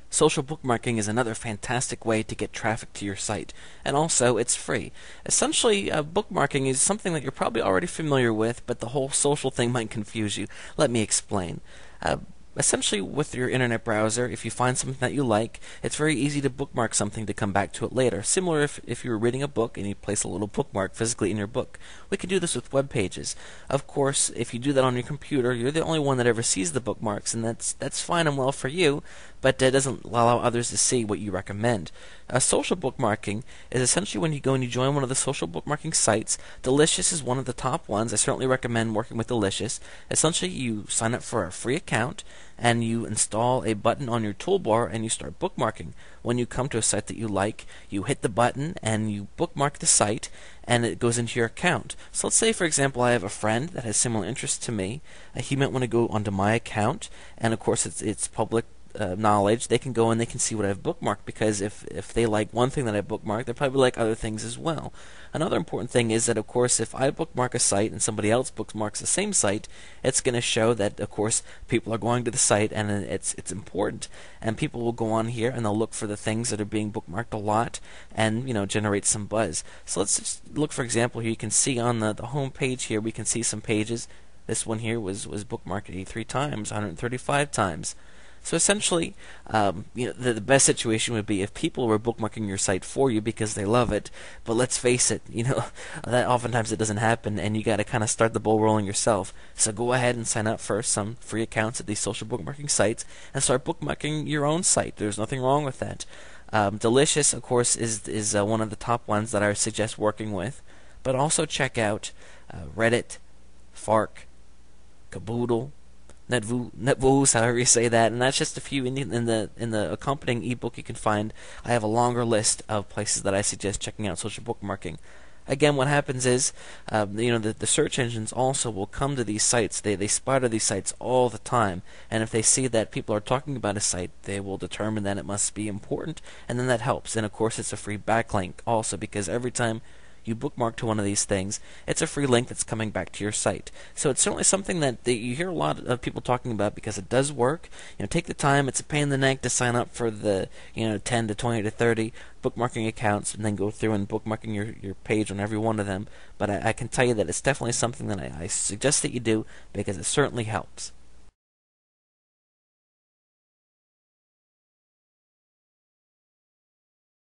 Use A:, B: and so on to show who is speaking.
A: Social bookmarking is another fantastic way to get traffic to your site, and also it's free. Essentially, bookmarking is something that you're probably already familiar with, but the whole social thing might confuse you. Let me explain. Uh, Essentially, with your internet browser, if you find something that you like, it's very easy to bookmark something to come back to it later. Similar if you were reading a book and you place a little bookmark physically in your book. We can do this with web pages. Of course, if you do that on your computer, you're the only one that ever sees the bookmarks, and that's fine and well for you, but it doesn't allow others to see what you recommend. Social bookmarking is essentially when you go and you join one of the social bookmarking sites. Delicious is one of the top ones. I certainly recommend working with Delicious. Essentially, you sign up for a free account and you install a button on your toolbar and you start bookmarking. When you come to a site that you like, you hit the button and you bookmark the site and it goes into your account. So let's say, for example, I have a friend that has similar interests to me. He might want to go onto my account, and of course it's public knowledge. They can go and they can see what I've bookmarked, because if they like one thing that I bookmarked, they probably like other things as well. Another important thing is that, of course, if I bookmark a site and somebody else bookmarks the same site, it's going to show that, of course, people are going to the site and it's important. And people will go on here and they'll look for the things that are being bookmarked a lot and, generate some buzz. So let's just look, for example, here you can see on the home page here, we can see some pages. This one here was bookmarked 83 times, 135 times. So essentially, the best situation would be if people were bookmarking your site for you because they love it. But let's face it, that oftentimes it doesn't happen, and you got to kind of start the ball rolling yourself. So go ahead and sign up for some free accounts at these social bookmarking sites and start bookmarking your own site. There's nothing wrong with that. Delicious, of course, is one of the top ones that I suggest working with. But also check out Reddit, Fark, Caboodle, Netvoos, however you say that, and that's just a few in the accompanying ebook you can find. I have a longer list of places that I suggest checking out social bookmarking. Again, what happens is, the search engines also will come to these sites. They spider these sites all the time, and if they see that people are talking about a site, they will determine that it must be important, and then that helps. And of course, it's a free backlink also, because every time you bookmark to one of these things, it's a free link that's coming back to your site. So it's certainly something that you hear a lot of people talking about because it does work. Take the time. It's a pain in the neck to sign up for the 10 to 20 to 30 bookmarking accounts and then go through and bookmarking your page on every one of them. But I can tell you that it's definitely something that I suggest that you do, because it certainly helps.